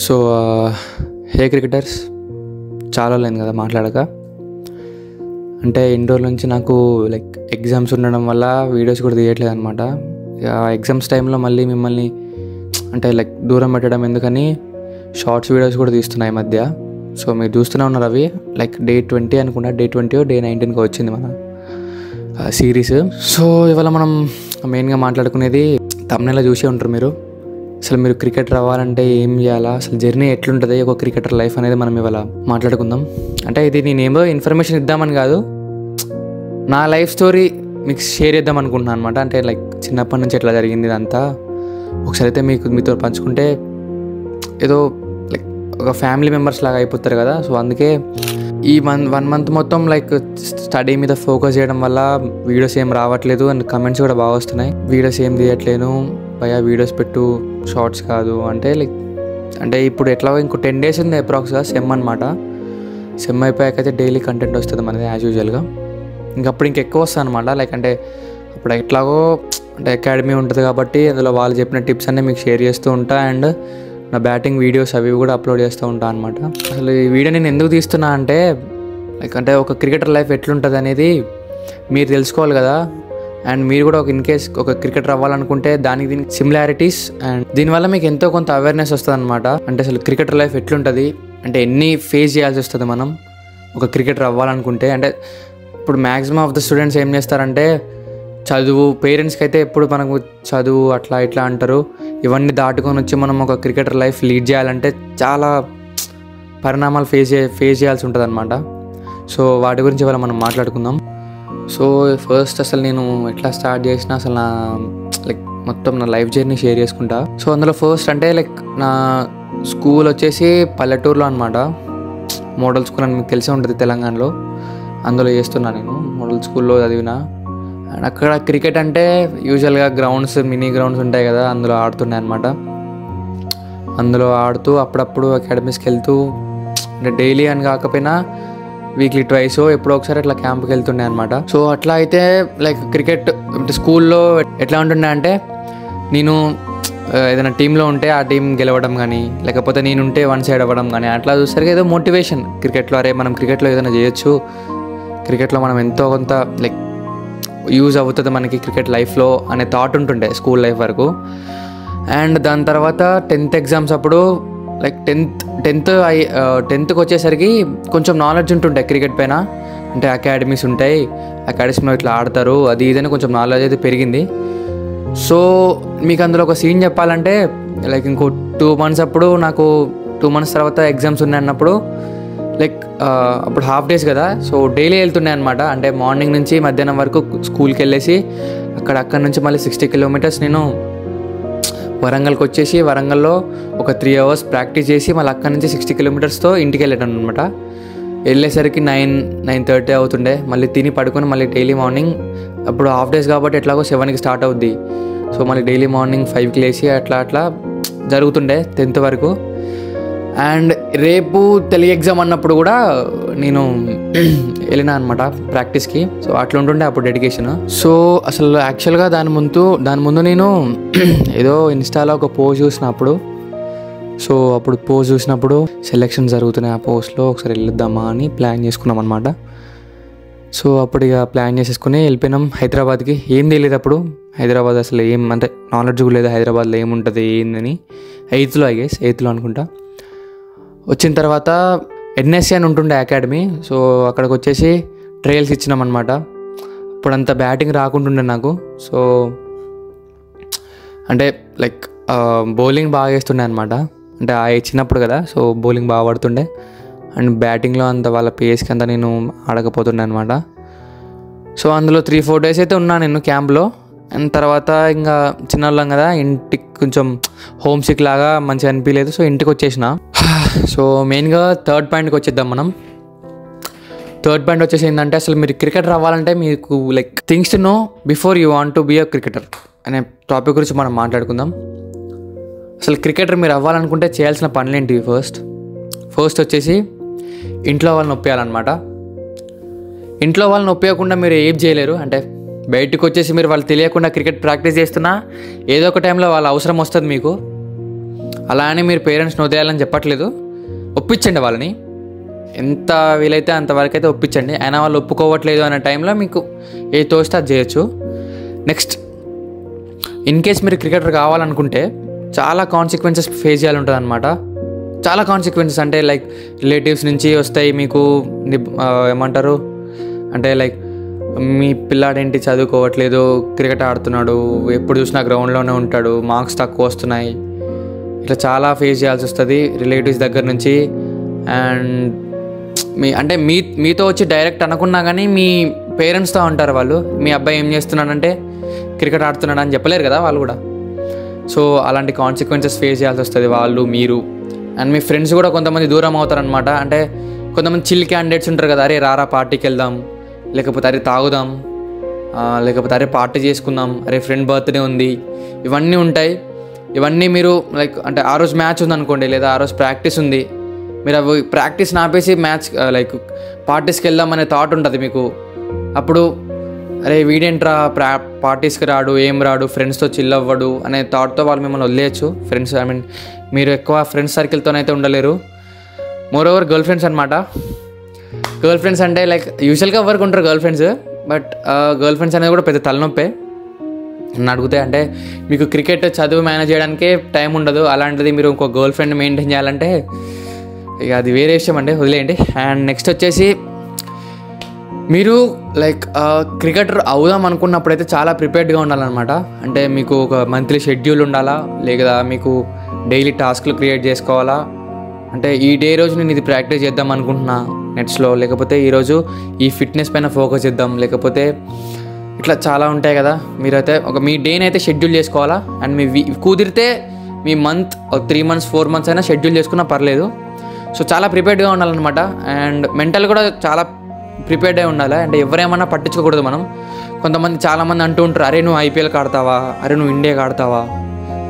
So hey cricketers, చాలా లేదు కదా మాట్లాడక. అంటే ఇన్ని రోజుల నుంచి నాకు ఎగ్జామ్స్ ఉండడం వల్ల వీడియోస్ కూడా తీయట్లేదు అనమాట. ఎగ్జామ్స్ టైంలో మళ్ళీ మిమ్మల్ని దూరం పెట్టడం ఎందుకని షార్ట్స్ వీడియోస్ కూడా తీస్తున్నాయి ఈ మధ్య. సో మీరు చూస్తూనే ఉన్నారు అవి. డే 20 అనుకుంటా, డే 20 డే 19 వచ్చింది మన సిరీస్. సో ఇవాళ మనం మెయిన్గా మాట్లాడుకునేది, తమ్నెల్లో చూసే ఉంటారు మీరు, అసలు మీరు క్రికెటర్ అవ్వాలంటే ఏం చేయాలా, అసలు జర్నీ ఎట్లుంటుంది ఒక క్రికెటర్ లైఫ్ అనేది మనం ఇవాళ మాట్లాడుకుందాం. అంటే ఇది నేనేమో ఇన్ఫర్మేషన్ ఇద్దామని కాదు, నా లైఫ్ స్టోరీ మీకు షేర్ చేద్దాం అనుకుంటున్నాను అనమాట. అంటే చిన్నప్పటి నుంచి ఎట్లా జరిగింది ఇదంతా ఒకసారి అయితే మీతో పంచుకుంటే ఏదో ఒక ఫ్యామిలీ మెంబర్స్ లాగా అయిపోతారు కదా. సో అందుకే ఈ 1 month మొత్తం స్టడీ మీద ఫోకస్ చేయడం వల్ల వీడియోస్ ఏం రావట్లేదు అండ్ కమెంట్స్ కూడా బాగా వస్తున్నాయి. వీడియోస్ ఏం తీయట్లేను భయ్యా, వీడియోస్ పెట్టు, షార్ట్స్ కాదు అంటే ఇప్పుడు ఎట్లా ఇంకో 10 days ఉంది అప్రాక్స్గా సెమ్ అనమాట. సెమ్ అయిపోయాకైతే డైలీ కంటెంట్ వస్తుంది మనది యాజ్ యూజువల్గా. ఇంకప్పుడు ఇంకెక్కువ వస్తుంది అనమాట. అంటే అప్పుడు ఎట్లాగో అకాడమీ ఉంటుంది కాబట్టి అందులో వాళ్ళు చెప్పిన టిప్స్ అన్నీ మీకు షేర్ చేస్తూ ఉంటా అండ్ నా బ్యాటింగ్ వీడియోస్ అవి కూడా అప్లోడ్ చేస్తూ ఉంటాను అనమాట. అసలు ఈ వీడియో నేను ఎందుకు తీస్తున్నా అంటే ఒక క్రికెటర్ లైఫ్ ఎట్లుంటుంది అనేది మీరు తెలుసుకోవాలి కదా. అండ్ మీరు కూడా ఇన్ కేస్ ఒక క్రికెటర్ అవ్వాలనుకుంటే దీనికి సిమిలారిటీస్ అండ్ దీనివల్ల మీకు ఎంతో కొంత అవేర్నెస్ వస్తుంది అనమాట. అంటే అసలు క్రికెటర్ లైఫ్ ఎట్లుంటుంది, అంటే ఎన్ని ఫేస్ చేయాల్సి వస్తుంది మనం ఒక క్రికెటర్ అవ్వాలనుకుంటే. అంటే ఇప్పుడు మ్యాక్సిమం ఆఫ్ ద స్టూడెంట్స్ ఏం చేస్తారంటే చదువు, పేరెంట్స్కి అయితే ఎప్పుడు మనకు చదువు అట్లా ఇట్లా అంటారు. ఇవన్నీ దాటుకొని వచ్చి మనం ఒక క్రికెటర్ లైఫ్ లీడ్ చేయాలంటే చాలా పరిణామాలు ఫేస్ చేయాల్సి ఉంటుంది అనమాట. సో వాటి గురించి ఇవాళ మనం మాట్లాడుకుందాం. సో ఫస్ట్ అసలు నేను ఎట్లా స్టార్ట్ చేసిన, అసలు నా మొత్తం నా లైఫ్ జర్నీ షేర్ చేసుకుంటా. సో అందులో ఫస్ట్ అంటే నా స్కూల్ వచ్చేసి పల్లెటూరులో అనమాట. మోడల్ స్కూల్ అని మీకు తెలిసే ఉంటుంది తెలంగాణలో, అందులో చేస్తున్నా నేను. మోడల్ స్కూల్లో చదివిన. అండ్ అక్కడ క్రికెట్ అంటే యూజువల్గా మినీ గ్రౌండ్స్ ఉంటాయి కదా, అందులో ఆడుతుండే అనమాట. అందులో ఆడుతూ అప్పుడప్పుడు అకాడమీస్కి వెళ్తూ, అంటే డైలీ అని కాకపోయినా వీక్లీ ట్వైస్ ఎప్పుడో ఒకసారి అట్లా క్యాంప్కి వెళ్తుండే అనమాట. సో అట్లా అయితే క్రికెట్ అంటే స్కూల్లో ఎట్లా ఉంటుండే అంటే, నేను ఏదైనా టీంలో ఉంటే ఆ టీం గెలవడం కానీ, లేకపోతే నేనుంటే వన్ సైడ్ అవ్వడం కానీ, అట్లా చూసరికి ఏదో మోటివేషన్ క్రికెట్లో, అరే మనం క్రికెట్లో ఏదైనా చేయొచ్చు, క్రికెట్లో మనం ఎంతో కొంత యూజ్ అవుతుంది మనకి క్రికెట్ లైఫ్లో అనే థాట్ ఉంటుండే స్కూల్ లైఫ్ వరకు. అండ్ దాని తర్వాత 10th ఎగ్జామ్స్ అప్పుడు టెన్త్కి వచ్చేసరికి కొంచెం నాలెడ్జ్ ఉంటుండే క్రికెట్ పైన. అంటే అకాడమీస్ ఉంటాయి, అకాడమీలో ఇట్లా ఆడతారు, అది ఇదని కొంచెం నాలెడ్జ్ అయితే పెరిగింది. సో మీకు అందులో ఒక సీన్ చెప్పాలంటే, ఇంకో 2 months అప్పుడు నాకు 2 months తర్వాత ఎగ్జామ్స్ ఉన్నాయి అన్నప్పుడు అప్పుడు హాఫ్ డేస్ కదా. సో డైలీ వెళ్తున్నాయి అనమాట. అంటే మార్నింగ్ నుంచి మధ్యాహ్నం వరకు స్కూల్కి వెళ్ళేసి అక్కడి నుంచి మళ్ళీ 60 kilometers నేను వరంగల్కి వచ్చేసి వరంగల్లో ఒక 3 hours ప్రాక్టీస్ చేసి మళ్ళీ అక్కడి నుంచి 60 kilometersతో ఇంటికి వెళ్ళాను అనమాట. వెళ్ళేసరికి 9-9:30 అవుతుండే. మళ్ళీ తిని పడుకొని మళ్ళీ డైలీ మార్నింగ్, అప్పుడు హాఫ్ డేస్ కాబట్టి ఎట్లాగో 7కి స్టార్ట్ అవుద్ది. సో మళ్ళీ డైలీ మార్నింగ్ 5కి లేచి అట్లా జరుగుతుండే 10th వరకు. అండ్ రేపు తెలుగు ఎగ్జామ్ అన్నప్పుడు కూడా నేను వెళ్ళినా అనమాట ప్రాక్టీస్కి. సో అట్లా ఉంటుండే అప్పుడు డెడికేషన్. సో అసలు యాక్చువల్గా దాని ముందు నేను ఏదో ఇన్స్టాలో ఒక పోస్ట్ చూసినప్పుడు, సో అప్పుడు పోస్ట్ చూసినప్పుడు సెలెక్షన్ జరుగుతున్నాయి, ఆ పోస్ట్లో ఒకసారి వెళ్ళొద్దామా అని ప్లాన్ చేసుకున్నాం అనమాట. సో అప్పుడు ఇక ప్లాన్ చేసేసుకుని వెళ్ళిపోయినాం హైదరాబాద్కి. ఏం తెలియదు అప్పుడు హైదరాబాద్ అసలు ఏం అంటే నాలెడ్జ్ కూడా లేదు హైదరాబాద్లో ఏముంటుంది ఏందని. 8th అనుకుంటా. వచ్చిన తర్వాత NSC అని ఉంటుండే అకాడమీ. సో అక్కడికి వచ్చేసి ట్రయల్స్ ఇచ్చినాం అనమాట. అప్పుడంతా బ్యాటింగ్ రాకుంటుండే నాకు. సో అంటే బౌలింగ్ బాగా వేస్తుండే అనమాట. అంటే చిన్నప్పుడు కదా, సో బౌలింగ్ బాగా పడుతుండే. అండ్ బ్యాటింగ్లో అంత వాళ్ళ పేస్కి అంతా నేను ఆడకపోతుండే అనమాట. సో అందులో 3-4 days అయితే ఉన్నా నేను క్యాంప్లో. అండ్ తర్వాత ఇంకా చిన్నవాళ్ళం కదా, ఇంటికి కొంచెం హోమ్ సిక్ లాగా మంచిగా అనిపించలేదు. సో ఇంటికి వచ్చేసిన. సో మెయిన్గా థర్డ్ పాయింట్కి వచ్చేద్దాం మనం. థర్డ్ పాయింట్ వచ్చేసి ఏంటంటే, అసలు మీరు క్రికెటర్ అవ్వాలంటే మీకు things to know before you want to be a cricketer అనే టాపిక్ గురించి మనం మాట్లాడుకుందాం. అసలు క్రికెటర్ మీరు అవ్వాలనుకుంటే చేయాల్సిన పనులేంటివి? ఫస్ట్ వచ్చేసి ఇంట్లో వాళ్ళని ఒప్పేయాలన్నమాట. ఇంట్లో వాళ్ళని ఒప్పేయకుండా మీరు ఏం చేయలేరు. అంటే బయటకు వచ్చేసి మీరు వాళ్ళు తెలియకుండా క్రికెట్ ప్రాక్టీస్ చేస్తున్నా ఏదో ఒక టైంలో వాళ్ళ అవసరం వస్తుంది మీకు. అలా అని మీరు పేరెంట్స్ని వదిలేయాలని చెప్పట్లేదు, ఒప్పించండి వాళ్ళని, ఎంత వీలైతే అంతవరకు అయితే ఒప్పించండి. అయినా వాళ్ళు ఒప్పుకోవట్లేదు అనే టైంలో మీకు ఏ తోస్తే అది చేయొచ్చు. నెక్స్ట్, ఇన్ కేస్ మీరు క్రికెటర్ కావాలనుకుంటే చాలా కాన్సిక్వెన్సెస్ ఫేస్ చేయాలి ఉంటుంది అనమాట. చాలా కాన్సిక్వెన్సెస్ అంటే లైక్ రిలేటివ్స్ నుంచి వస్తాయి మీకు, ఏమంటారు అంటే లైక్ మీ పిల్లాడేంటి చదువుకోవట్లేదు, క్రికెట్ ఆడుతున్నాడు, ఎప్పుడు చూసినా గ్రౌండ్లోనే ఉంటాడు, మార్క్స్ తక్కువ వస్తున్నాయి, ఇట్లా చాలా ఫేస్ చేయాల్సి వస్తుంది రిలేటివ్స్ దగ్గర నుంచి. అండ్ అంటే మీతో వచ్చి డైరెక్ట్ అనుకున్నా కానీ మీ పేరెంట్స్తో ఉంటారు వాళ్ళు, మీ అబ్బాయి ఏం చేస్తున్నాడంటే క్రికెట్ ఆడుతున్నాడు అని చెప్పలేరు కదా వాళ్ళు కూడా. సో అలాంటి కాన్సిక్వెన్సెస్ ఫేస్ చేయాల్సి వస్తుంది వాళ్ళు, మీరు. అండ్ మీ ఫ్రెండ్స్ కూడా కొంతమంది దూరం అవుతారనమాట. అంటే కొంతమంది చిల్ క్యాండిడేట్స్ ఉంటారు కదా, అరే రారా పార్టీకి వెళ్దాం, లేకపోతే అరే తాగుదాం, లేకపోతే అరే పార్టీ చేసుకుందాం, అరే ఫ్రెండ్ బర్త్డే ఉంది, ఇవన్నీ ఉంటాయి. ఇవన్నీ మీరు లైక్ అంటే ఆ రోజు మ్యాచ్ ఉందనుకోండి, లేదా ఆ రోజు ప్రాక్టీస్ ఉంది, మీరు అవి ప్రాక్టీస్ ఆపేసి మ్యాచ్ లైక్ పార్టీస్కి వెళ్దాం అనే థాట్ ఉంటుంది మీకు. అప్పుడు అరే వీడేంట్రా పార్టీస్కి రాడు, ఏం రాడు, ఫ్రెండ్స్తో చిల్ అవ్వడు అనే థాట్తో వాళ్ళు మిమ్మల్ని వదిలేయచ్చు. ఫ్రెండ్స్ మీరు ఎక్కువ ఫ్రెండ్స్ సర్కిల్తోనైతే ఉండలేరు. మోర్ ఓవర్ గర్ల్ ఫ్రెండ్స్ అనమాట. గర్ల్ ఫ్రెండ్స్ అంటే లైక్ యూజువల్గా ఎవరికి ఉంటారు girl friends, but girl friends అనేది కూడా పెద్ద తలనొప్పే నన్ను అడిగితే. అంటే మీకు క్రికెట్ చదువు మేనేజ్ చేయడానికే టైం ఉండదు, అలాంటిది మీరు ఇంకో గర్ల్ ఫ్రెండ్ మెయింటైన్ చేయాలంటే ఇక అది వేరే విషయం అండి, వదిలేయండి. అండ్ నెక్స్ట్ వచ్చేసి, మీరు లైక్ క్రికెటర్ అవుదాం అనుకున్నప్పుడైతే చాలా ప్రిపేర్డ్గా ఉండాలన్నమాట. అంటే మీకు ఒక మంత్లీ షెడ్యూల్ ఉండాలా, లేదా మీకు డైలీ టాస్క్లు క్రియేట్ చేసుకోవాలా. అంటే ఈ డే రోజు నేను ఇది ప్రాక్టీస్ చేద్దాం అనుకుంటున్నా నెట్స్లో, లేకపోతే ఈరోజు ఈ ఫిట్నెస్ పైన ఫోకస్ చేద్దాం, లేకపోతే ఇట్లా చాలా ఉంటాయి కదా. మీరైతే మీ డేని అయితే షెడ్యూల్ చేసుకోవాలా. అండ్ మీ కుదిరితే మీ మంత్ 3 months 4 months అయినా షెడ్యూల్ చేసుకున్నా పర్లేదు. సో చాలా ప్రిపేర్డ్గా ఉండాలన్నమాట. అండ్ మెంటల్ కూడా చాలా ప్రిపేర్డ్ అయి ఉండాలి. అంటే ఎవరేమన్నా పట్టించుకోకూడదు మనం. కొంతమంది చాలామంది అంటూ ఉంటారు, అరే నువ్వు ఐపీఎల్కి ఆడతావా, అరే నువ్వు ఇండియాకి ఆడతావా,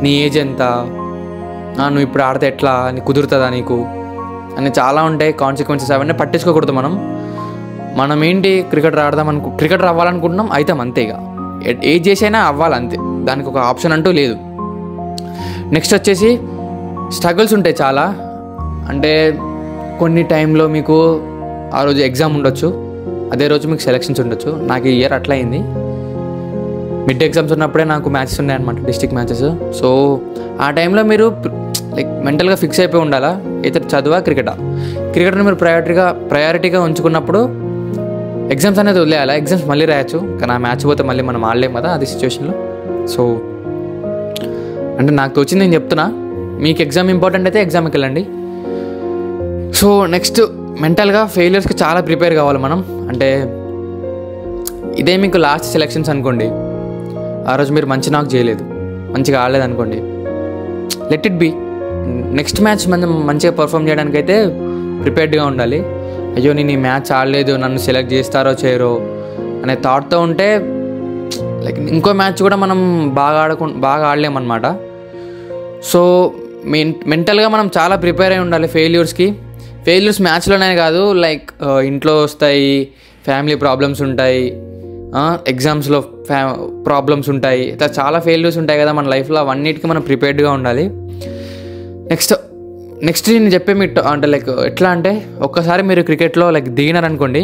నీ ఏజ్ ఎంత, నువ్వు ఇప్పుడు ఆడితే ఎట్లా, నీ కుదురుతుందా నీకు అని చాలా ఉంటాయి కాన్సిక్వెన్సెస్. అవన్నీ పట్టించుకోకూడదు మనం ఏంటి క్రికెటర్ అవ్వాలనుకుంటున్నాం, అవుతాం అంతే. ఇక ఏజ్ చేసైనా అవ్వాలి అంతే, దానికి ఒక ఆప్షన్ అంటూ లేదు. నెక్స్ట్ వచ్చేసి స్ట్రగుల్స్ ఉంటాయి చాలా. అంటే కొన్ని టైంలో మీకు ఆ రోజు ఎగ్జామ్ ఉండొచ్చు, అదే రోజు మీకు సెలక్షన్స్ ఉండొచ్చు. నాకు ఈ ఇయర్ అట్లా అయింది. మిడ్ ఎగ్జామ్స్ ఉన్నప్పుడే నాకు మ్యాచెస్ ఉన్నాయి అనమాట, డిస్ట్రిక్ట్ మ్యాచెస్. సో ఆ టైంలో మీరు లైక్ మెంటల్గా ఫిక్స్ అయిపోయి ఉండాలా, అయితే చదువా క్రికెట్ని మీరు ప్రయారిటీగా ఉంచుకున్నప్పుడు ఎగ్జామ్స్ అనేది వదిలేయాలి. ఎగ్జామ్స్ మళ్ళీ రాయొచ్చు, కానీ ఆ మ్యాచ్ పోతే మళ్ళీ మనం ఆడలేం కదా అది సిచ్యువేషన్లో. సో అంటే నాకు తోచింది నేను చెప్తున్నా, మీకు ఎగ్జామ్ ఇంపార్టెంట్ అయితే ఎగ్జామ్కి వెళ్ళండి. సో నెక్స్ట్, మెంటల్గా ఫెయిలియర్స్కి చాలా ప్రిపేర్ కావాలి మనం. అంటే ఇదే మీకు లాస్ట్ సెలక్షన్స్ అనుకోండి, ఆ రోజు మీరు మంచి నాకు చేయలేదు, మంచిగా ఆడలేదు అనుకోండి, let it be. Next match మనం మంచిగా పర్ఫామ్ చేయడానికి అయితే ప్రిపేర్డ్గా ఉండాలి. అయ్యో నేను ఈ మ్యాచ్ ఆడలేదు, నన్ను సెలెక్ట్ చేస్తారో చేయరో అనే థాట్తో ఉంటే లైక్ ఇంకో మ్యాచ్ కూడా మనం బాగా ఆడలేమన్నమాట. సో మెంటల్గా మనం చాలా ప్రిపేర్ అయి ఉండాలి ఫెయిల్యూర్స్ మ్యాచ్లోనే కాదు, లైక్ ఇంట్లో వస్తాయి, ఫ్యామిలీ ప్రాబ్లమ్స్ ఉంటాయి, ఎగ్జామ్స్లో ప్రాబ్లమ్స్ ఉంటాయి, ఇట్లా చాలా ఫెయిల్యూర్స్ ఉంటాయి కదా మన లైఫ్లో. అవన్నిటికీ మనం ప్రిపేర్డ్గా ఉండాలి. నెక్స్ట్ నేను చెప్పే అంటే లైక్ ఎట్లా అంటే, ఒక్కసారి మీరు క్రికెట్లో లైక్ దిగినారనుకోండి,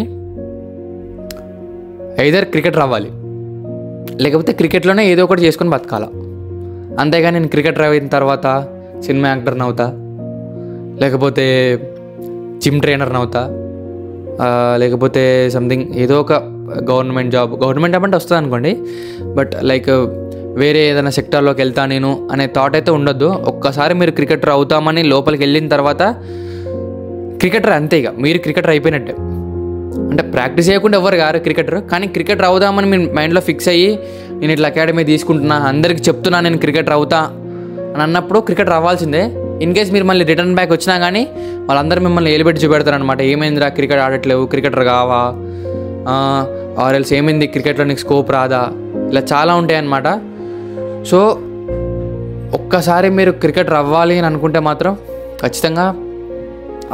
ఐదర్ క్రికెటర్ అవ్వాలి, లేకపోతే క్రికెట్లోనే ఏదో ఒకటి చేసుకొని బతకాల. అంతేగాని నేను క్రికెటర్ అయిన తర్వాత సినిమా యాక్టర్ని అవుతా, లేకపోతే జిమ్ ట్రైనర్ని అవుతా, లేకపోతే సంథింగ్ ఏదో ఒక గవర్నమెంట్ జాబ్ అంటే వస్తుంది అనుకోండి, బట్ లైక్ వేరే ఏదైనా సెక్టార్లోకి వెళ్తా నేను అనే థాట్ అయితే ఉండొద్దు. ఒక్కసారి మీరు క్రికెటర్ అవుతామని లోపలికి వెళ్ళిన తర్వాత క్రికెటర్ అంతే, ఇక మీరు క్రికెటర్ అయిపోయినట్టే. అంటే ప్రాక్టీస్ చేయకుండా ఎవరు కారు క్రికెటర్, కానీ క్రికెటర్ అవుదామని మీ మైండ్లో ఫిక్స్ అయ్యి నేను ఇట్లా అకాడమీ తీసుకుంటున్నా, అందరికి చెప్తున్నా నేను క్రికెటర్ అవుతా అని అన్నప్పుడు క్రికెటర్ అవ్వాల్సిందే. ఇన్ కేస్ మీరు మళ్ళీ రిటర్న్ బ్యాక్ వచ్చినా కానీ వాళ్ళందరూ మిమ్మల్ని ఏలిపెట్టి చూపెడతారు అనమాట. ఏమైందిరా క్రికెట్ ఆడట్లేవు, క్రికెటర్ కావా, ఆర్ఎల్స్ ఏమైంది క్రికెట్లో నీకు స్కోప్ రాదా, ఇలా చాలా ఉంటాయి అన్నమాట. సో ఒక్కసారి మీరు క్రికెటర్ అవ్వాలి అని అనుకుంటే మాత్రం ఖచ్చితంగా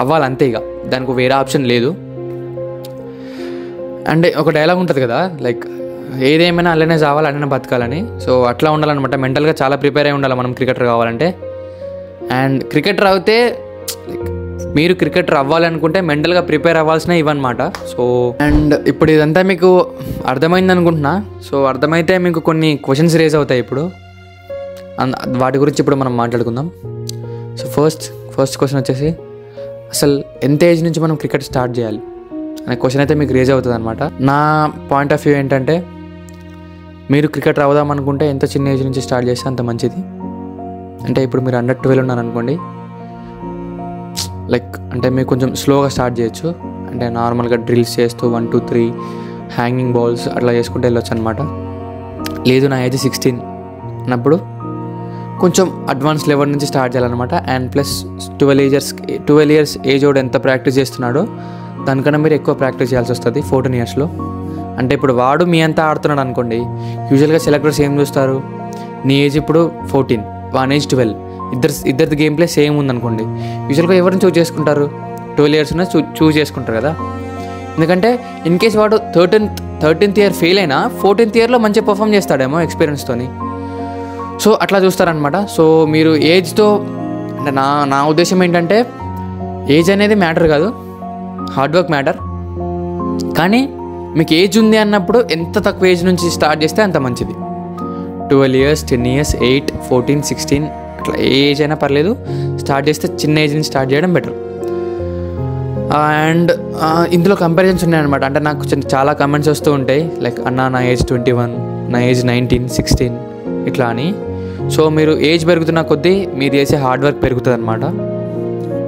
అవ్వాలి అంతే, ఇక దానికి వేరే ఆప్షన్ లేదు. అంటే ఒక డైలాగ్ ఉంటుంది కదా, లైక్ ఏదేమైనా అలానే చావాలి అలానే బతకాలని. సో అట్లా ఉండాలన్నమాట. మెంటల్గా చాలా ప్రిపేర్ అయి ఉండాలి మనం క్రికెటర్ కావాలంటే. అండ్ క్రికెటర్ అయితే లైక్ మీరు క్రికెటర్ అవ్వాలనుకుంటే మెంటల్గా ప్రిపేర్ అవ్వాల్సినవి ఇవన్నమాట. సో అండ్ ఇప్పుడు ఇదంతా మీకు అర్థమైంది అనుకుంటున్నా. సో అర్థమైతే మీకు కొన్ని క్వశ్చన్స్ రేజ్ అవుతాయి ఇప్పుడు, వాటి గురించి ఇప్పుడు మనం మాట్లాడుకుందాం. సో ఫస్ట్ క్వశ్చన్ వచ్చేసి, అసలు ఎంత ఏజ్ నుంచి మనం క్రికెట్ స్టార్ట్ చేయాలి అనే క్వశ్చన్ అయితే మీకు రేజ్ అవుతుంది అనమాట. నా పాయింట్ ఆఫ్ వ్యూ ఏంటంటే, మీరు క్రికెటర్ అవుదాం అనుకుంటే ఎంత చిన్న ఏజ్ నుంచి స్టార్ట్ చేస్తే అంత మంచిది. అంటే ఇప్పుడు మీరు అండర్ 12 ఉన్నారు అనుకోండి, లైక్ అంటే మీరు కొంచెం స్లోగా స్టార్ట్ చేయొచ్చు. అంటే నార్మల్గా డ్రిల్స్ చేస్తూ 1 2 3 హ్యాంగింగ్ బాల్స్ అట్లా చేసుకుంటూ వెళ్ళొచ్చు అనమాట. లేదు నా ఏజ్ 16 అన్నప్పుడు కొంచెం అడ్వాన్స్ లెవెల్ నుంచి స్టార్ట్ చేయాలన్నమాట. అండ్ ప్లస్ 12 ఇయర్స్ ఏజ్ వాడు ఎంత ప్రాక్టీస్ చేస్తున్నాడో దానికన్నా మీరు ఎక్కువ ప్రాక్టీస్ చేయాల్సి వస్తుంది 14 ఇయర్స్లో. అంటే ఇప్పుడు వాడు మీ అంతా ఆడుతున్నాడు అనుకోండి, యూజువల్గా సెలెక్టర్స్ ఏం చూస్తారు, నీ ఏజ్ ఇప్పుడు 14, వాన్ ఏజ్ 12, ఇద్దరిది గేమ్ ప్లే సేమ్ ఉందనుకోండి, యూజువల్గా ఎవరిని చూస్ చేసుకుంటారు, 12 ఇయర్స్ ఉన్న చూస్ చేసుకుంటారు కదా. ఎందుకంటే ఇన్ కేస్ వాడు 13th ఇయర్ ఫెయిల్ అయినా 14th ఇయర్లో మంచిగా పర్ఫామ్ చేస్తాడేమో ఎక్స్పీరియన్స్తోని. సో అట్లా చూస్తారనమాట. సో మీరు ఏజ్తో, అంటే నా ఉద్దేశం ఏంటంటే, ఏజ్ అనేది మ్యాటర్ కాదు, హార్డ్ వర్క్ మ్యాటర్. కానీ మీకు ఏజ్ ఉంది అన్నప్పుడు ఎంత తక్కువ ఏజ్ నుంచి స్టార్ట్ చేస్తే అంత మంచిది. 12 ఇయర్స్, 10 ఇయర్స్, 8, 14, 16 అట్లా ఏ ఏజ్ అయినా పర్లేదు, స్టార్ట్ చేస్తే చిన్న ఏజ్ నుంచి స్టార్ట్ చేయడం బెటర్. అండ్ ఇందులో కంపారిజన్స్ ఉన్నాయన్నమాట. అంటే నాకు చాలా కమెంట్స్ వస్తూ ఉంటాయి, లైక్ అన్న నా ఏజ్ 21, నా ఏజ్ 19, 16 ఇట్లా అని. సో మీరు ఏజ్ పెరుగుతున్న కొద్దీ మీరు చేసే హార్డ్ వర్క్ పెరుగుతుంది అనమాట.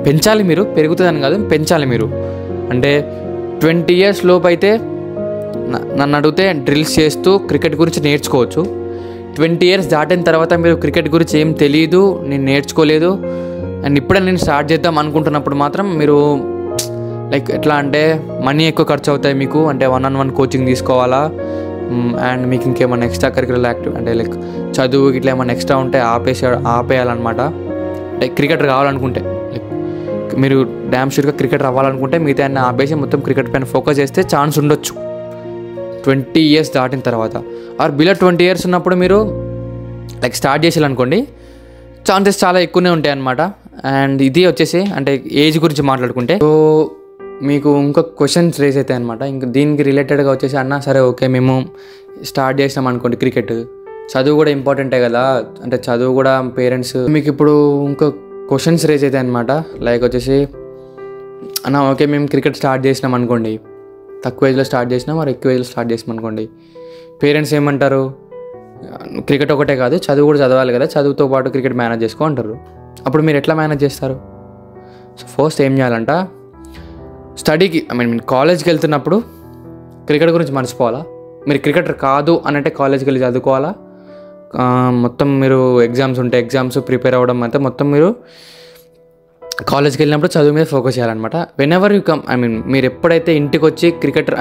పెంచాలి మీరు, పెరుగుతుందని కాదు, పెంచాలి మీరు. అంటే 20 ఇయర్స్ లోపు అయితే నన్ను అడిగితే డ్రిల్స్ చేస్తూ క్రికెట్ గురించి నేర్చుకోవచ్చు. 20 ఇయర్స్ దాటిన తర్వాత మీరు క్రికెట్ గురించి ఏం తెలియదు, నేను నేర్చుకోలేదు అండ్ ఇప్పుడే నేను స్టార్ట్ చేద్దాం అనుకుంటున్నప్పుడు మాత్రం మీరు లైక్ ఎట్లా అంటే మనీ ఎక్కువ ఖర్చు అవుతాయి మీకు. అంటే 1-on-1 కోచింగ్ తీసుకోవాలా, అండ్ మీకు ఇంకేమైనా ఎక్స్ట్రా కరిక్యులర్ యాక్టివ్ అంటే లైక్ చదువు ఇట్లా ఏమైనా ఎక్స్ట్రా ఉంటే ఆపేయాలన్నమాట. లైక్ క్రికెటర్ కావాలనుకుంటే, లైక్ మీరు డ్యామ్ షూర్గా క్రికెటర్ అవ్వాలనుకుంటే మిగతా అన్ని ఆపేసి మొత్తం క్రికెట్ పైన ఫోకస్ చేస్తే ఛాన్స్ ఉండొచ్చు 20 ఇయర్స్ దాటిన తర్వాత. ఆర్ బిలో 20 ఇయర్స్ ఉన్నప్పుడు మీరు లైక్ స్టార్ట్ చేసేయాలనుకోండి, ఛాన్సెస్ చాలా ఎక్కువనే ఉంటాయి అన్నమాట. అండ్ ఇది వచ్చేసి అంటే ఏజ్ గురించి మాట్లాడుకుంటే, సో మీకు ఇంకా క్వశ్చన్స్ రేస్ అవుతాయి అనమాట. ఇంక దీనికి రిలేటెడ్గా వచ్చేసి, అన్న సరే ఓకే మేము స్టార్ట్ చేసినాం అనుకోండి క్రికెట్, చదువు కూడా ఇంపార్టెంటే కదా, అంటే చదువు కూడా పేరెంట్స్, మీకు ఇప్పుడు ఇంకా క్వశ్చన్స్ రేస్ అవుతాయి అనమాట. లైక్ వచ్చేసి, అన్న ఓకే మేము క్రికెట్ స్టార్ట్ చేసినాం అనుకోండి, తక్కువ ఏజ్లో స్టార్ట్ చేసినాం మరి ఎక్కువ ఏజ్లో స్టార్ట్ చేసినాం అనుకోండి, పేరెంట్స్ ఏమంటారు, క్రికెట్ ఒకటే కాదు చదువు కూడా చదవాలి కదా, చదువుతో పాటు క్రికెట్ మేనేజ్ చేసుకో అంటారు. అప్పుడు మీరు ఎట్లా మేనేజ్ చేస్తారు? సో ఫస్ట్ ఏం చేయాలంట, స్టడీకి కాలేజ్కి వెళ్తున్నప్పుడు క్రికెట్ గురించి మర్చిపోవాలా. మీరు క్రికెటర్ కాదు అనంటే కాలేజ్కి వెళ్ళి చదువుకోవాలా. మొత్తం మీరు ఎగ్జామ్స్ ఉంటే ఎగ్జామ్స్ ప్రిపేర్ అవ్వడం అయితే మొత్తం మీరు కాలేజ్కి వెళ్ళినప్పుడు చదువు మీద ఫోకస్ చేయాలన్నమాట. వెనెవర్ యూ కమ్, మీరు ఎప్పుడైతే ఇంటికి వచ్చి క్రికెటర్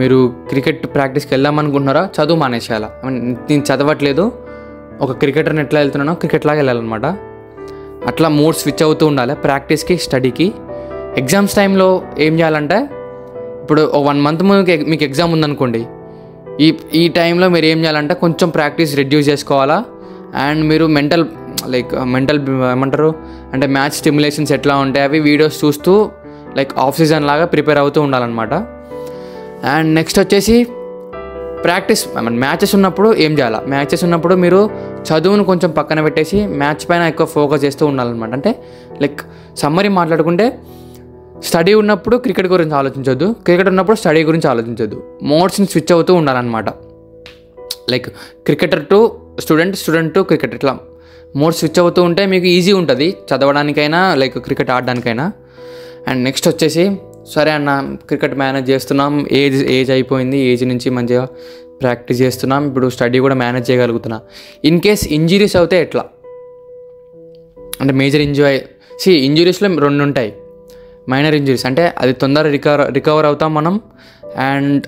మీరు క్రికెట్ ప్రాక్టీస్కి వెళ్దామనుకుంటున్నారో చదువు మానేసేయాలి. నేను చదవట్లేదు, ఒక క్రికెటర్ని ఎట్లా వెళ్తున్నానో క్రికెట్ లాగా వెళ్ళాలన్నమాట. అట్లా మూడ్ స్విచ్ అవుతూ ఉండాలి ప్రాక్టీస్కి, స్టడీకి. ఎగ్జామ్స్ టైంలో ఏం చేయాలంటే, ఇప్పుడు 1 మంత్ మీకు ఎగ్జామ్ ఉందనుకోండి, ఈ టైంలో మీరు ఏం చేయాలంటే కొంచెం ప్రాక్టీస్ రెడ్యూస్ చేసుకోవాలా. అండ్ మీరు మెంటల్ ఏమంటారు అంటే మ్యాచ్ స్టిమ్యులేషన్స్ ఎట్లా ఉంటాయి అవి వీడియోస్ చూస్తూ లైక్ ఆఫ్ సీజన్ లాగా ప్రిపేర్ అవుతూ ఉండాలన్నమాట. అండ్ నెక్స్ట్ వచ్చేసి ప్రాక్టీస్, మ్యాచెస్ ఉన్నప్పుడు ఏం చేయాలా, మ్యాచెస్ ఉన్నప్పుడు మీరు చదువును కొంచెం పక్కన పెట్టేసి మ్యాచ్ పైన ఎక్కువ ఫోకస్ చేస్తూ ఉండాలన్నమాట. అంటే లైక్ సమ్మరీ మాట్లాడుకుంటే, స్టడీ ఉన్నప్పుడు క్రికెట్ గురించి ఆలోచించొద్దు, క్రికెట్ ఉన్నప్పుడు స్టడీ గురించి ఆలోచించొద్దు, మోడ్స్ని స్విచ్ అవుతూ ఉండాలన్నమాట. Like cricketer to student, student to cricket, ఇట్లా మోడ్ స్విచ్ అవుతూ ఉంటే మీకు ఈజీ ఉంటుంది చదవడానికైనా లైక్ క్రికెట్ ఆడడానికైనా. అండ్ నెక్స్ట్ వచ్చేసి, సరే అన్న క్రికెట్ మేనేజ్ చేస్తున్నాం, ఏజ్ అయిపోయింది, ఏజ్ నుంచి మంచిగా ప్రాక్టీస్ చేస్తున్నాం, ఇప్పుడు స్టడీ కూడా మేనేజ్ చేయగలుగుతున్నా. ఇన్ కేస్ ఇంజరీస్ అవుతే ఎట్లా, అంటే మేజర్ ఇంజరీస్లో 2 ఉంటాయి. మైనర్ ఇంజరీస్ అంటే అది తొందర రికవర్ అవుతాం మనం. అండ్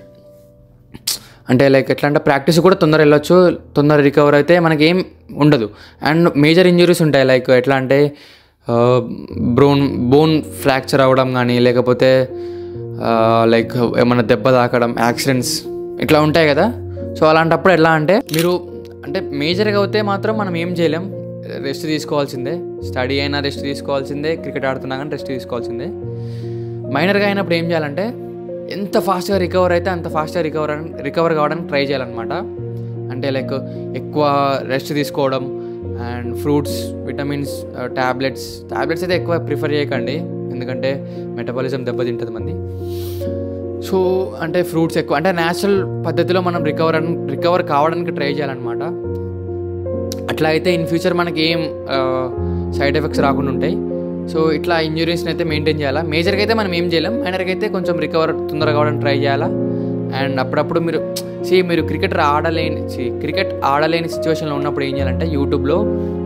అంటే లైక్ ఎట్లా అంటే ప్రాక్టీస్ కూడా తొందర వెళ్ళొచ్చు, తొందర రికవర్ అయితే మనకి ఏం ఉండదు. అండ్ మేజర్ ఇంజరీస్ ఉంటాయి, లైక్ ఎట్లా అంటే బోన్ ఫ్రాక్చర్ అవ్వడం కానీ, లేకపోతే లైక్ ఏమైనా దెబ్బ తాకడం, యాక్సిడెంట్స్ ఇట్లా ఉంటాయి కదా. సో అలాంటప్పుడు ఎలా అంటే మీరు అంటే మేజర్గా అవుతే మాత్రం మనం ఏం చేయలేం, రెస్ట్ తీసుకోవాల్సిందే, స్టడీ అయినా రెస్ట్ తీసుకోవాల్సిందే, క్రికెట్ ఆడుతున్నా కానీ రెస్ట్ తీసుకోవాల్సిందే. మైనర్గా అయినప్పుడు ఏం చేయాలంటే ఎంత ఫాస్ట్గా రికవర్ అయితే అంత ఫాస్ట్గా రికవర్ కావడానికి ట్రై చేయాలన్నమాట. అంటే లైక్ ఎక్కువ రెస్ట్ తీసుకోవడం అండ్ ఫ్రూట్స్, విటమిన్స్, ట్యాబ్లెట్స్ అయితే ఎక్కువ ప్రిఫర్ చేయకండి, ఎందుకంటే మెటబాలిజం దెబ్బతింటుంది మంది. సో అంటే ఫ్రూట్స్ ఎక్కువ, అంటే న్యాచురల్ పద్ధతిలో మనం రికవర్ కావడానికి ట్రై చేయాలన్నమాట. అట్లా అయితే ఇన్ ఫ్యూచర్ మనకి ఏం సైడ్ ఎఫెక్ట్స్ రాకుండా ఉంటాయి. సో ఇట్లా ఇంజురీస్ని అయితే మెయింటైన్ చేయాలా. మేజర్గా అయితే మనం ఏం చేయలేం, మైనర్గా అయితే కొంచెం రికవర్ తొందరగా కావడానికి ట్రై చేయాలా. అండ్ అప్పుడప్పుడు మీరు క్రికెట్ ఆడలేని సిచ్యువేషన్లో ఉన్నప్పుడు ఏం చేయాలంటే యూట్యూబ్లో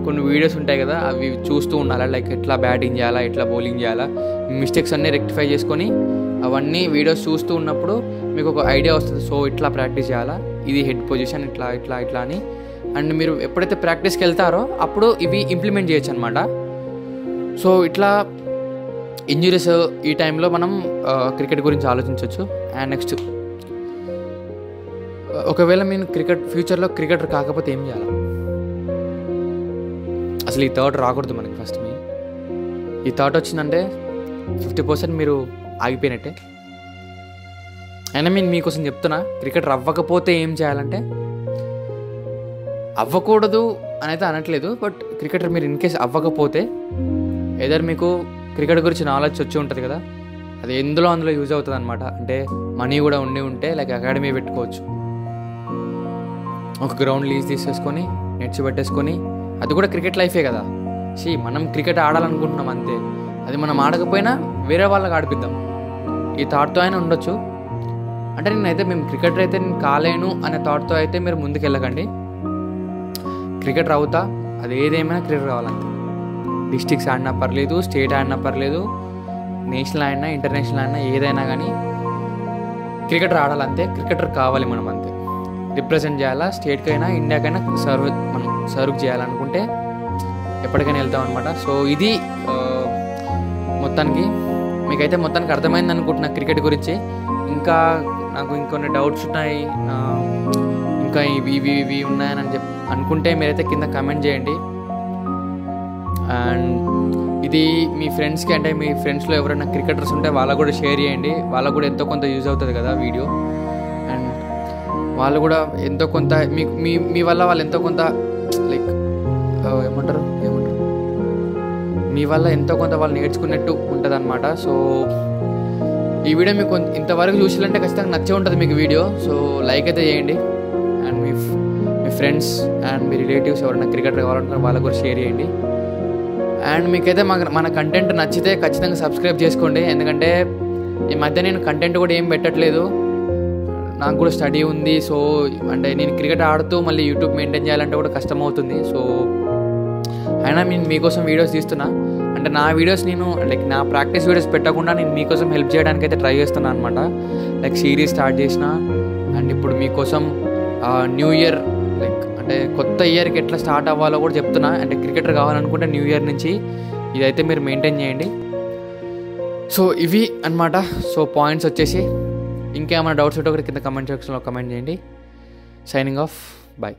కొన్ని వీడియోస్ ఉంటాయి కదా, అవి చూస్తూ ఉండాలి. లైక్ ఎట్లా బ్యాటింగ్ చేయాలా, ఎట్లా బౌలింగ్ చేయాలా, మిస్టేక్స్ అన్నీ రెక్టిఫై చేసుకొని అవన్నీ వీడియోస్ చూస్తూ ఉన్నప్పుడు మీకు ఒక ఐడియా వస్తుంది. సో ఇట్లా ప్రాక్టీస్ చేయాలా, ఇది హెడ్ పొజిషన్, ఇట్లా అని. అండ్ మీరు ఎప్పుడైతే ప్రాక్టీస్కి వెళ్తారో అప్పుడు ఇవి ఇంప్లిమెంట్ చేయొచ్చు అనమాట. సో ఇట్లా ఇంజురీస్ ఈ టైంలో మనం క్రికెట్ గురించి ఆలోచించవచ్చు. అండ్ నెక్స్ట్, ఒకవేళ మీరు ఫ్యూచర్లో క్రికెటర్ కాకపోతే ఏం చేయాలి? అసలు ఈ థాట్ రాకూడదు మనకి. ఫస్ట్ ఈ థాట్ వచ్చిందంటే 50% మీరు ఆగిపోయినట్టే. అయినా మీకోసం చెప్తున్నా, క్రికెటర్ అవ్వకపోతే ఏం చేయాలంటే, అవ్వకూడదు అని అయితే అనట్లేదు, బట్ క్రికెటర్ మీరు ఇన్ కేస్ అవ్వకపోతే ఏదర్ మీకు క్రికెట్ గురించి నాలెడ్జ్ వచ్చి ఉంటుంది కదా, అది అందులో యూజ్ అవుతుంది అనమాట. అంటే మనీ కూడా ఉంటే లైక్ అకాడమీ పెట్టుకోవచ్చు, ఒక గ్రౌండ్ లీజ్ తీసేసుకొని నెట్స్ పెట్టేసుకొని, అది కూడా క్రికెట్ లైఫే కదా. మనం క్రికెట్ ఆడాలనుకుంటున్నాం అంతే, అది మనం ఆడకపోయినా వేరే వాళ్ళకి ఆడిపిద్దాం, ఈ థాట్తో అయినా ఉండొచ్చు. అంటే మేము క్రికెటర్ అయితే నేను కాలేను అనే థాట్తో అయితే మీరు ముందుకు వెళ్ళకండి. క్రికెటర్ అవుతా, అది ఏదేమైనా క్రికెటర్ కావాలంతే. డిస్ట్రిక్ట్స్ ఆడినా పర్లేదు, స్టేట్ ఆడినా పర్లేదు, నేషనల్ ఆడినా ఇంటర్నేషనల్ ఆడినా ఏదైనా కానీ క్రికెటర్ ఆడాలంతే. క్రికెటర్ కావాలి మనం అంతే. రిప్రజెంట్ చేయాలా, స్టేట్కైనా ఇండియాకైనా మనం సర్వ్ చేయాలనుకుంటే ఎప్పటికైనా వెళ్తాం అనమాట. సో ఇది మీకైతే మొత్తానికి అర్థమైంది అనుకుంటున్నా క్రికెట్ గురించి. ఇంకా నాకు ఇంకొన్ని డౌట్స్ ఉన్నాయి, ఇంకా ఇవి ఉన్నాయని అనుకుంటే మీరైతే కింద కామెంట్ చేయండి. అండ్ ఇది మీ ఫ్రెండ్స్కి, అంటే మీ ఫ్రెండ్స్లో ఎవరైనా క్రికెటర్స్ ఉంటే వాళ్ళకు కూడా షేర్ చేయండి, వాళ్ళకు కూడా ఎంతో కొంత యూజ్ అవుతుంది కదా వీడియో. అండ్ వాళ్ళు కూడా ఎంతో కొంత మీ వల్ల వాళ్ళు ఎంతో కొంత లైక్ ఏమంటారు మీ వల్ల ఎంతో కొంత వాళ్ళు నేర్చుకున్నట్టు ఉంటుంది అనమాట. సో ఈ వీడియో మీకు ఇంతవరకు చూసినంటే ఖచ్చితంగా నచ్చే ఉంటుంది మీకు వీడియో. సో లైక్ అయితే చేయండి. And me friends and me relatives ఎవరైనా క్రికెటర్ కావాలంటే వాళ్ళకు కూడా షేర్ చేయండి. అండ్ మీకైతే మన కంటెంట్ నచ్చితే ఖచ్చితంగా సబ్స్క్రైబ్ చేసుకోండి, ఎందుకంటే ఈ మధ్య నేను కంటెంట్ కూడా ఏం పెట్టట్లేదు, నాకు కూడా స్టడీ ఉంది. సో అంటే నేను క్రికెట్ ఆడుతూ మళ్ళీ యూట్యూబ్ మెయింటైన్ చేయాలంటే కూడా కష్టమవుతుంది. సో అయినా నేను మీకోసం వీడియోస్ తీస్తున్నా, అంటే నా వీడియోస్ నేను లైక్ నా ప్రాక్టీస్ వీడియోస్ పెట్టకుండా నేను మీకోసం హెల్ప్ చేయడానికి అయితే ట్రై చేస్తున్నాను అనమాట. లైక్ సిరీస్ స్టార్ట్ చేసిన, అండ్ ఇప్పుడు మీకోసం న్యూ ఇయర్ లైక్ అంటే కొత్త ఇయర్కి ఎట్లా స్టార్ట్ అవ్వాలో కూడా చెప్తున్నా. అంటే క్రికెటర్ కావాలనుకుంటే న్యూ ఇయర్ నుంచి ఇదైతే మీరు మెయింటైన్ చేయండి. సో ఇవి అన్నమాట. సో పాయింట్స్ వచ్చేసి, ఇంకేమైనా డౌట్స్ ఉంటే ఒకటి కింద కమెంట్ సెక్షన్లో కమెంట్ చేయండి. Signing off, bye.